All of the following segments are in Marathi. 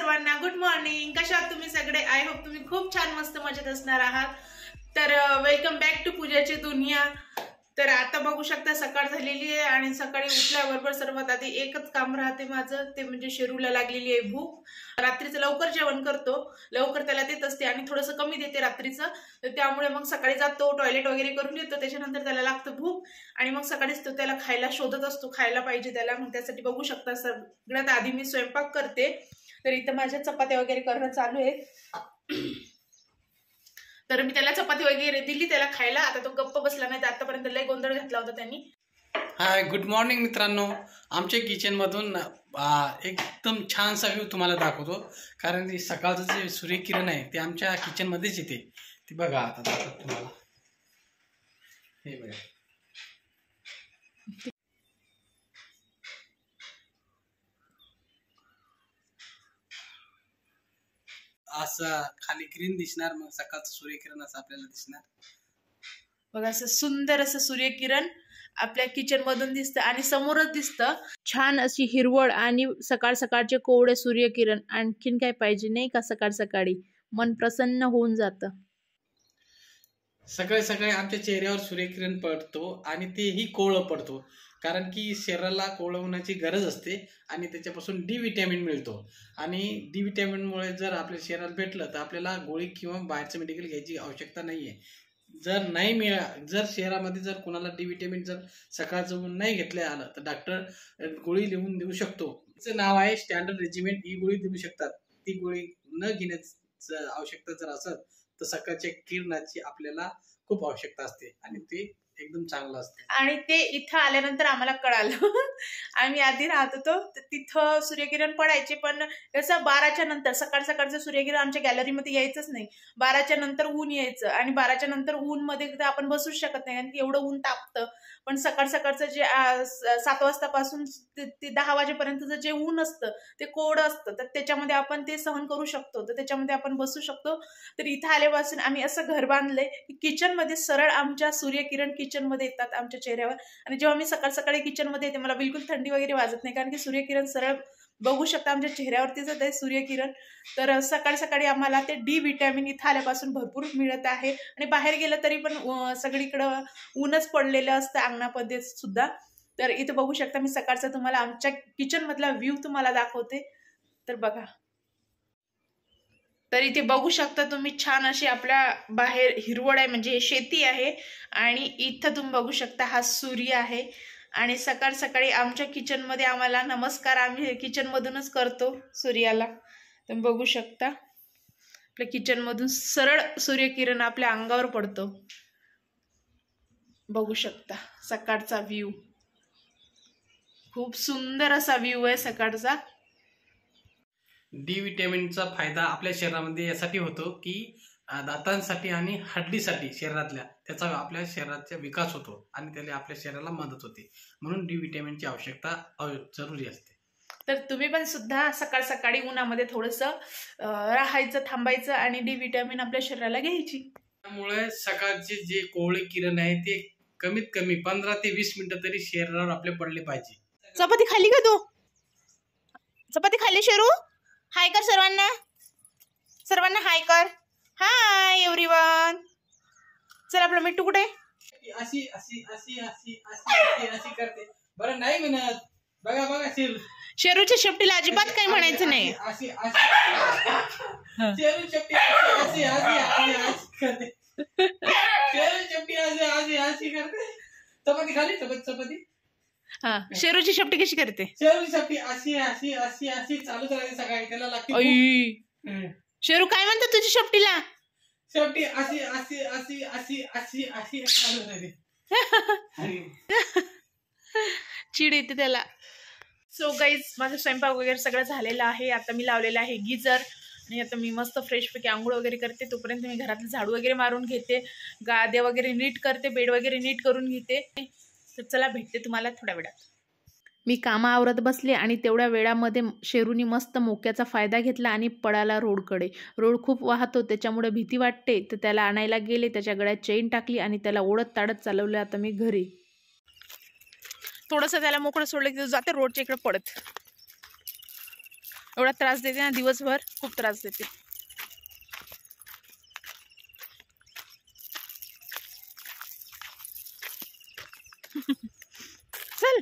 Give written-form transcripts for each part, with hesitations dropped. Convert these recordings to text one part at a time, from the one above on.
सर्वांना गुड मॉर्निंग. कशा आहात तुम्ही सगळे? आय होप तुम्ही खूप छान मस्त मजेत असणार आहात. तर वेलकम बॅक टू पूजाची दुनिया. तर आता बघू शकता सकाळ झालेली आहे आणि सकाळी उठल्याबरोबर सर्वात आधी एकच काम राहते माझं, ते म्हणजे शेरूला लागलेली आहे भूक. रात्रीचं लवकर जेवण करतो, लवकर त्याला देत असते आणि थोडंसं कमी देते रात्रीचं. तर त्यामुळे मग सकाळी जातो, टॉयलेट वगैरे करून येतो, त्याच्यानंतर त्याला लागतं भूक आणि मग सकाळीच तो त्याला खायला शोधत असतो, खायला पाहिजे त्याला. मग त्यासाठी बघू शकता सगळ्यात आधी मी स्वयंपाक करते. तर इथं माझ्या चपात्या वगैरे करणं चालू आहे. तर मी त्याला चपाती वगैरे दिली त्याला खायला. आता तो गप्प बसला नाही, तर आतापर्यंत लय गोंधळ घातला होता त्यांनी. हाय, गुड मॉर्निंग मित्रांनो. आमच्या किचनमधून एकदम छानसा व्ह्यू तुम्हाला दाखवतो, कारण की सकाळचं जे सूर्यकिरण आहे ते आमच्या किचनमध्येच येते. ते बघा, आता दाखवतो तुम्हाला. हे बघा, असं खाली ग्रीन दिसणार, मग सकाळचं सूर्यकिरण असं आपल्याला दिसणार. बघा, असं सुंदर असं सूर्यकिरण आपल्या किचन मधून दिसतं आणि समोरच दिसतं. छान अशी हिरवळ आणि सकाळ सकाळचे कोवळे सूर्यकिरण. आणखीन काय पाहिजे नाही का? सकाळ सकाळी मन प्रसन्न होऊन जातं. सकाळी सकाळी आमच्या चेहऱ्यावर सूर्यकिरण पडतो आणि तेही कोवळं पडतो, कारण की शरीराला कोवळं होण्याची गरज असते आणि त्याच्यापासून डी विटॅमिन मिळतो. आणि डी विटॅमिनमुळे जर आपल्या शरीराला भेटलं तर आपल्याला गोळी किंवा बाहेरचं मेडिकल घ्यायची आवश्यकता नाही आहे. जर नाही जर शहरामध्ये जर कोणाला डी विटॅमिन जर सकाळचं ऊन नाही घेतलं आलं तर डॉक्टर गोळी लिहून देऊ शकतो. तिचं नाव आहे स्टँडर्ड रेजिमेंट. ही गोळी देऊ शकतात. ती गोळी न घेण्याची आवश्यकता जर असत तर सकाळच्या किरणाची आपल्याला खूप आवश्यकता असते आणि ते एकदम चांगलं असतं. आणि ते इथं आल्यानंतर आम्हाला कळालं. आम्ही आधी राहत होतो तिथं सूर्यकिरण पडायचे, पण कसं 12च्या नंतर सकाळ सकाळचं सूर्यकिरण आमच्या गॅलरीमध्ये यायचंच नाही. 12च्या नंतर ऊन यायचं आणि 12च्या नंतर ऊन मध्ये आपण बसूच शकत नाही, कारण एवढं ऊन तापतं. पण सकाळ सकाळचं जे 7 वाजतापासून ते 10 वाजेपर्यंतचं जे ऊन असतं ते कोवळं असतं, तर त्याच्यामध्ये आपण ते सहन करू शकतो, तर त्याच्यामध्ये आपण बसू शकतो. तर इथं आल्यापासून आम्ही असं घर बांधलंय की किचन मध्ये सरळ आमच्या सूर्यकिरण किचन मध्ये येतात आमच्या चेहऱ्यावर. आणि जेव्हा मी सकाळ सकाळी किचन मध्ये येते मला बिलकुल थंडी वगैरे वाजत नाही, कारण की सूर्यकिरण सरळ बघू शकता आमच्या चेहऱ्यावरतीच आहे सूर्यकिरण. तर सकाळी सकाळी आम्हाला ते डी विटॅमिन इथं आल्यापासून भरपूर मिळत आहे. आणि बाहेर गेलं तरी पण सगळीकडं ऊनच पडलेलं असतं अंगणामध्ये सुद्धा. तर इथं बघू शकता मी सकाळचा तुम्हाला आमच्या किचन मधला व्ह्यू तुम्हाला दाखवते. तर बघा, तर इथे बघू शकता तुम्ही छान अशी आपल्या बाहेर हिरवळ आहे, म्हणजे शेती आहे. आणि इथं तुम्ही बघू शकता हा सूर्य आहे. आणि सकाळ सकाळी आमच्या किचनमध्ये आम्हाला नमस्कार आम्ही किचन मधूनच करतो सूर्याला. तुम्ही बघू शकता आपल्या किचन मधून सरळ सूर्यकिरण आपल्या अंगावर पडतो. बघू शकता सकाळचा व्ह्यू, खूप सुंदर असा व्ह्यू आहे सकाळचा. डी विटॅमिनचा फायदा आपल्या शरीरामध्ये यासाठी होतो की दातांसाठी आणि हड्डीसाठी शरीरातल्या त्याचा आपल्या शरीराचा विकास होतो आणि त्याला आपल्या शरीराला मदत होते. म्हणून डी विटॅमिनची आवश्यकता जरुरी असते. तर तुम्ही पण सुद्धा सकाळ सकाळी उन्हामध्ये थोडंसं राहायचं, थांबायचं आणि डी विटॅमिन आपल्या शरीराला घ्यायची. त्यामुळे सकाळचे जे कोवळे किरण आहे ते कमीत कमी 15 ते 20 मिनिटं तरी शरीरावर आपले पडले पाहिजे. चपाती खाल्ली का तू? चपाती खाल्ली शेरू? हाय कर सर्वांना, सर्वांना हाय कर. Hi everyone. चल आपलं मिट्टू कुठे? अशी अशी अशी अशी अशी अशी करते बरं, नाही म्हणत. बघा बघा शेरूच्या शेपटीला अजिबात काही म्हणायचं नाही. अशी शेरू शेपटी अशी अशी अशी करते. शेरू शेपटी अशी अशी अशी करते. चपाती खाली चपाती. हा, शेरूची शेपटी कशी करते? शेरू शेपटी अशी अशी अशी अशी चालूच राहते सकाळी, त्याला लागते. शेरू काय म्हणतो तुझ्या शेपटीला? शेपटी अशी अशी अशी अशी अशी अशी चालू राहते. चिड येते त्याला. सो गाईज, माझं स्वयंपाक वगैरे सगळं झालेलं आहे. आता मी लावलेलं आहे गिझर आणि आता मी मस्त फ्रेशपैकी आंघोळ वगैरे करते. तोपर्यंत मी घरातलं झाडू वगैरे मारून घेते, गाद्या वगैरे नीट करते, बेड वगैरे नीट करून घेते. तर चला, भेटते तुम्हाला थोड्या वेळात. मी कामं आवरत बसले आणि तेवढ्या वेळामध्ये शेरूनी मस्त मोक्याचा फायदा घेतला आणि पळाला रोडकडे. रोड खूप वाहतो, त्याच्यामुळे भीती वाटते, तर त्याला आणायला गेले. त्याच्या गळ्यात चेन टाकली आणि त्याला ओढत ताडत चालवलं आता मी घरी. थोडंसं त्याला मोकळं सोडलं की जाते रोडच्या इकडे पडत. एवढा त्रास देते ना दिवसभर, खूप त्रास देते. चल.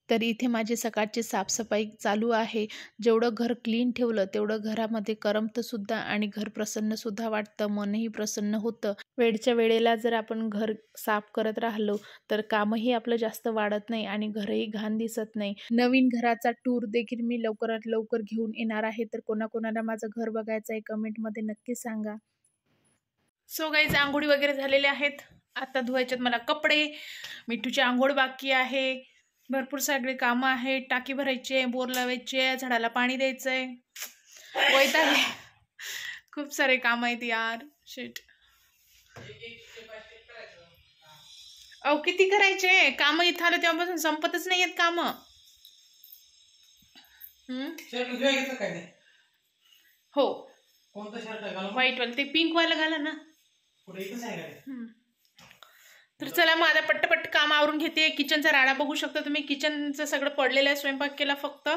तर इथे माझी सकाळची साफसफाई चालू आहे. जेवढं घर क्लीन ठेवलं तेवढं घरामध्ये करमतंसुद्धा आणि घर प्रसन्नसुद्धा वाटतं, मनही प्रसन्न होतं. वेळच्या वेळेला जर आपण घर साफ करत राहिलो तर कामही आपलं जास्त वाढत नाही आणि घरही घाण दिसत नाही. नवीन घराचा टूर देखील मी लवकरात लवकर घेऊन येणार आहे. तर कोणाकोणाला माझं घर बघायचं आहे कमेंटमध्ये नक्की सांगा. सो गाईज, आंघोळी वगैरे झालेल्या आहेत. आता धुवायच्यात मला कपडे. मिठूची आंघोळ बाकी आहे. भरपूर सगळे कामं आहेत. टाकी भरायची आहे, बोर लावायची आहे, झाडाला पाणी द्यायचं आहे. वैतागले. खूप सारे काम आहेत यार. शिट. अहो किती करायचे काम, इथं आलं तेव्हापासून संपतच नाही आहेत काम. हो, व्हाईट वाला ते पिंक वाला घाला ना. तर चला मग आता पट्टपट्ट काम आवरून घेते. किचनचा राडा बघू शकता तुम्ही. किचनचं सगळं पडलेलं आहे, स्वयंपाक केला फक्त,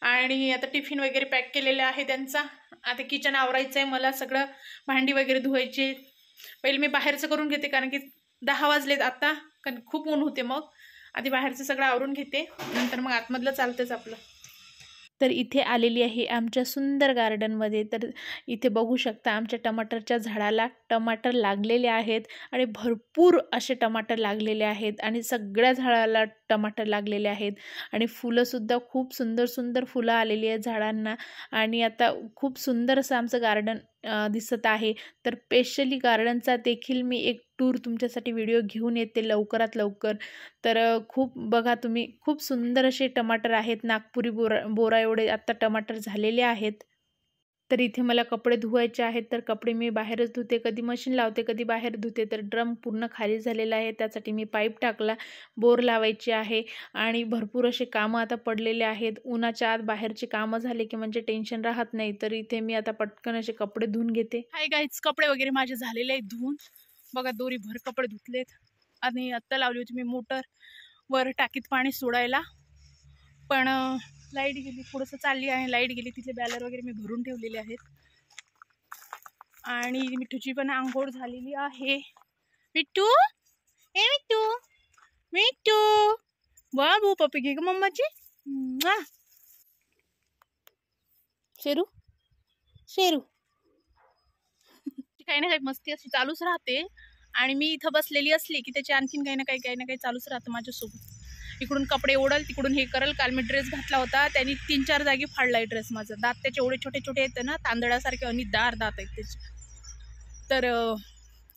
आणि आता टिफिन वगैरे पॅक केलेले आहे त्यांचा. आता किचन आवरायचं आहे मला, सगळं भांडी वगैरे धुवायचे. पहिले मी बाहेरचं करून घेते कारण की 10 वाजलेत आता, कारण खूप ऊन होते. मग आधी बाहेरचं सगळं आवरून घेते, नंतर मग आतमधलं चालतंच आपलं. तर इथे आलेली आहे आमच्या सुंदर गार्डनमध्ये. तर इथे बघू शकता आमच्या टमाटरच्या झाडाला टमाटर लागलेले आहेत आणि भरपूर असे टमाटर लागलेले आहेत आणि सगळ्या झाडाला टमाटर लागलेले आहेत आणि फुलंसुद्धा खूप सुंदर सुंदर फुलं आलेली आहेत झाडांना. आणि आता खूप सुंदर असं आमचं गार्डन दिसत आहे. तर स्पेशली गार्डनचा देखील मी एक टूर तुमच्यासाठी व्हिडिओ घेऊन येते लवकरात लवकर. तर खूप बघा तुम्ही, खूप सुंदर असे टमाटर आहेत. नागपुरी बोरा एवढे आत्ता टमाटर झालेले आहेत. तर इथे मला कपडे धुवायचे आहेत. तर कपडे मी बाहेरच धुते, कधी मशीन लावते, कधी बाहेर धुते. तर ड्रम पूर्ण खाली झालेला आहे, त्यासाठी मी पाईप टाकला. बोर लावायची आहे आणि भरपूर असे कामं आता पडलेले आहेत. उन्हाच्या आत बाहेरची कामं झाले की म्हणजे टेन्शन राहत नाही. तर इथे मी आता पटकन असे कपडे धुवून घेते. हाय गाईज, कपडे वगैरे माझे झालेले आहेत धुवून. बघा दोरी भर कपडे धुतलेत. आणि आत्ता लावली होती मी मोटर वर टाकीत पाणी सोडायला, पण लाईट गेली. थोडंसं चालली आहे, लाईट गेली. तिथले बॅलर वगैरे मी भरून ठेवलेले आहेत. आणि मिठूची पण आंघोळ झालेली आहे. मिठू, ए मिठू, मिठू बाबू, पप्पी घे ग मम्माची. शेरू, शेरू. काही ना काही मस्ती अशी चालूच राहते. आणि मी इथं बसलेली असली की त्याची आणखीन काही ना काही चालूच राहतं माझ्यासोबत. इकडून कपडे ओढल, तिकडून हे करल. काल मी ड्रेस घातला होता, त्यांनी 3-4 जागी फाडलाय ड्रेस माझा. दात त्याचे एवढे छोटे छोटे आहेत ना, तांदळासारखे अनिदार दात आहेत त्याचे. तर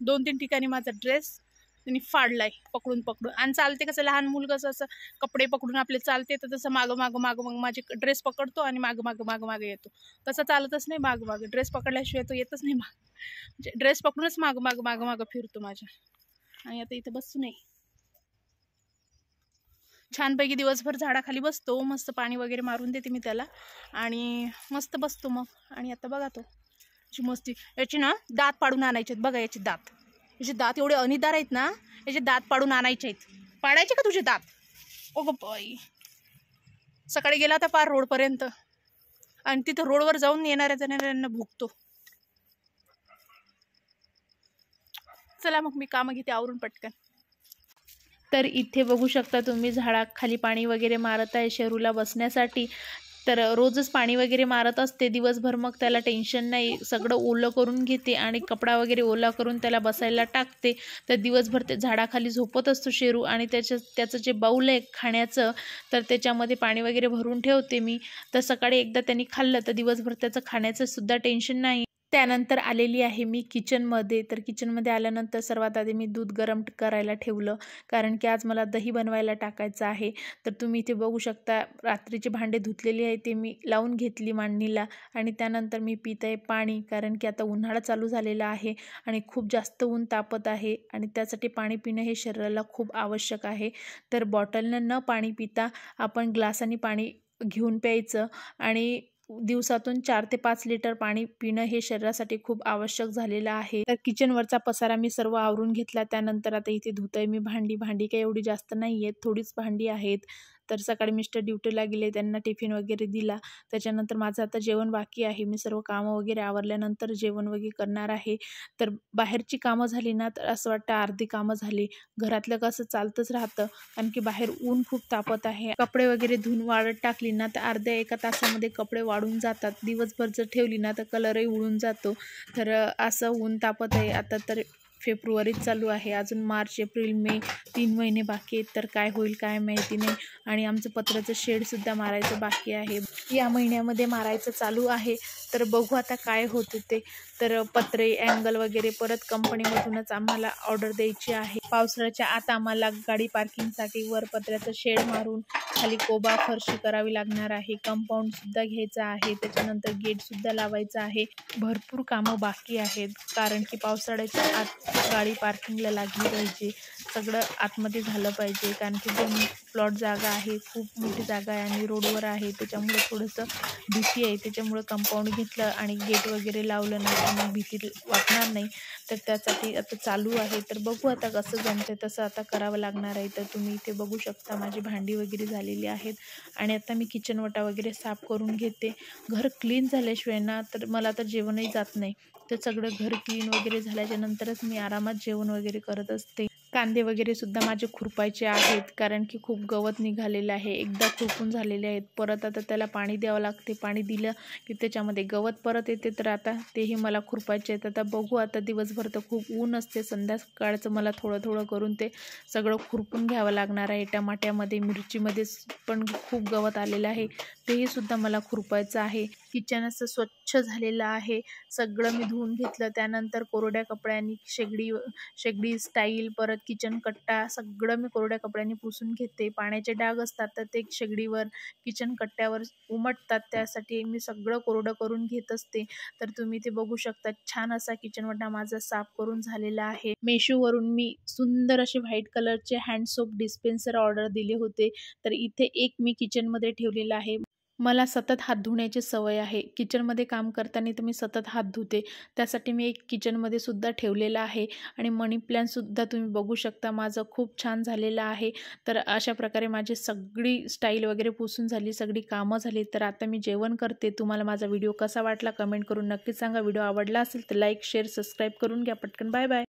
2-3 ठिकाणी माझा ड्रेस त्यांनी फाडलाय पकडून पकडून. आणि चालते कसं, लहान मुलगा असं कपडे पकडून आपले चालते, तर तसं मागं मागं मागं मग माझे ड्रेस पकडतो आणि मागं मागं मागं मागं येतो. तसं चालतच नाही मागं मागं. ड्रेस पकडल्याशिवाय तो येतच नाही मागं. म्हणजे ड्रेस पकडूनच मागं मागं मागं मागं फिरतो माझ्या. आणि आता इथं बसू नाही, छानपैकी दिवसभर झाडाखाली बसतो. मस्त पाणी वगैरे मारून देते मी त्याला आणि मस्त बसतो मग. आणि आता बघा तो मस्ती. याची ना दात पाडून आणायचे आहेत. बघा याचे दात, याचे दात एवढे अनिदार आहेत ना, याचे दात पाडून आणायचे आहेत. पाडायचे का तुझे दात? ओ गो बाई. सकाळी गेला होता पार रोडपर्यंत आणि तिथं रोडवर जाऊन येणाऱ्या जाणाऱ्यांना भुकतो. चला मग मी कामं घेते आवरून पटकन. तर इथे बघू शकता तुम्ही झाडाखाली पाणी वगैरे मारत आहे शेरूला बसण्यासाठी. तर रोजच पाणी वगैरे मारत असते दिवसभर, मग त्याला टेन्शन नाही. सगळं ओलं करून घेते आणि कपडा वगैरे ओला करून त्याला बसायला टाकते. तर दिवसभर ते झाडाखाली झोपत असतो शेरू. आणि त्याचं जे बाऊल आहे खाण्याचं, तर त्याच्यामध्ये पाणी वगैरे भरून ठेवते मी. तर सकाळी एकदा त्यांनी खाल्लं तर दिवसभर त्याचं खाण्याचं सुद्धा टेन्शन नाही. त्यानंतर आलेली आहे मी किचनमध्ये. तर किचनमध्ये आल्यानंतर सर्वात आधी मी दूध गरम करायला ठेवलं, कारण की आज मला दही बनवायला टाकायचं आहे. तर तुम्ही इथे बघू शकता रात्रीचे भांडे धुतलेले आहे ते मी लावून घेतली मांडणीला. आणि त्यानंतर मी पित आहे पाणी, कारण की आता उन्हाळा चालू झालेला आहे आणि खूप जास्त ऊन तापत आहे आणि त्यासाठी पाणी पिणं हे शरीराला खूप आवश्यक आहे. तर बॉटलनं न पाणी पिता आपण ग्लासाने पाणी घेऊन प्यायचं आणि दिवसातून 4 ते 5 लिटर पाणी पिणं हे शरीरासाठी खूप आवश्यक झालेलं आहे. तर किचनवरचा पसारा मी सर्व आवरून घेतला. त्यानंतर आता इथे धुतोय मी भांडी. भांडी काही एवढी जास्त नाही आहेत, थोडीच भांडी आहेत. तर सकाळी मिस्टर ड्युटीला गेले, त्यांना टिफिन वगैरे दिला. त्याच्यानंतर माझं आता जेवण बाकी आहे. मी सर्व कामं वगैरे आवरल्यानंतर जेवण वगैरे करणार आहे. तर बाहेरची कामं झाली ना तर असं वाटतं अर्धी कामं झाली. घरातलं कसं चालतंच राहतं, कारण की बाहेर ऊन खूप तापत आहे. कपडे वगैरे धुवून वाळत टाकली ना तर अर्ध्या 1 तासामध्ये कपडे वाळून जातात. दिवसभर जर ठेवली ना तर कलरही उडून जातो. तर असं ऊन तापत आहे. आता तर फेब्रुवारीच चालू आहे, अजून मार्च, एप्रिल, मे 3 महिने बाकी आहेत. तर काय होईल काय माहिती नाही. आणि आमचं पत्र्याचं शेडसुद्धा मारायचं बाकी आहे. या महिन्यामध्ये मारायचं चालू आहे. तर बघू आता काय होतं ते. तर पत्रे, अँगल वगैरे परत कंपनीमधूनच आम्हाला ऑर्डर द्यायची आहे. पावसाळ्याच्या आत आम्हाला गाडी पार्किंगसाठी वर पत्र्याचं शेड मारून खाली कोबा फरशी करावी लागणार आहे. कंपाऊंडसुद्धा घ्यायचं आहे. त्याच्यानंतर गेटसुद्धा लावायचं आहे. भरपूर कामं बाकी आहेत, कारण की पावसाळ्याच्या आत गाडी पार्किंगला लागली पाहिजे. सगळं आतमध्ये झालं पाहिजे, कारण की 2 प्लॉट जागा आहे, खूप मोठी जागा आहे आणि रोडवर आहे. त्याच्यामुळे थोडंसं भीती आहे. त्याच्यामुळे कंपाऊंड घेतलं आणि गेट वगैरे लावलं नाही तर मग भीती वाटणार नाही. तर त्यासाठी आता चालू आहे. तर बघू आता कसं जमते तसं आता करावं लागणार आहे. तर तुम्ही इथे बघू शकता माझी भांडी वगैरे झालेली आहेत आणि आता मी किचन वटा वगैरे साफ करून घेते. घर क्लीन झाल्याशिवाय ना तर मला तर जेवणही जात नाही. तर सगळं घर क्लीन वगैरे झाल्याच्या नंतरच मी आरामात जेवण वगैरे करत असते. कांदे वगैरे सुद्धा माझे खुरपायचे आहेत, कारण की खूप गवत निघालेलं आहे. एकदा खुरपून झालेले आहेत, परत आता त्याला पाणी द्यावं लागते. पाणी दिलं की त्याच्यामध्ये गवत परत येते. तर आता तेही मला खुरपायचे आहेत. आता बघू, आता दिवसभर तर खूप ऊन असते, संध्याकाळचं मला थोडं थोडं करून ते सगळं खुरपून घ्यावं लागणार आहे. टमाट्यामध्ये, मिरचीमध्ये पण खूप गवत आलेलं आहे, तेही सुद्धा मला खुरपायचं आहे. किचन असं स्वच्छ झालेलं आहे. सगळं मी धुवून घेतलं. त्यानंतर कोरड्या कपड्यांनी शेगडी स्टाईल, परत किचन कट्टा सगळं मी कोरड्या कपड्यांनी पुसून घेते. पाण्याचे डाग असतात तर ते शेगडीवर, किचन कट्ट्यावर उमटतात, त्यासाठी मी सगळं कोरडं करून घेत असते. तर तुम्ही ते बघू शकता, छान असा किचन वटा माझा साफ करून झालेला आहे. मेशोवरून मी सुंदर असे व्हाईट कलरचे हँड सोप डिस्पेन्सर ऑर्डर दिले होते. तर इथे एक मी किचनमध्ये ठेवलेला आहे. मला सतत हात धुण्याची सवय आहे. किचनमध्ये काम करताना तर मी सतत हात धुते. त्यासाठी मी एक किचनमध्ये सुद्धा ठेवलेला आहे. आणि मनी प्लॅन्टसुद्धा तुम्ही बघू शकता, माझं खूप छान झालेलं आहे. तर अशा प्रकारे माझी सगळी स्टाईल वगैरे पुसून झाली, सगळी कामं झाली. तर आता मी जेवण करते. तुम्हाला माझा व्हिडिओ कसा वाटला कमेंट करून नक्कीच सांगा. व्हिडिओ आवडला असेल तर लाईक, शेअर, सबस्क्राईब करून घ्या. पटकन बाय बाय.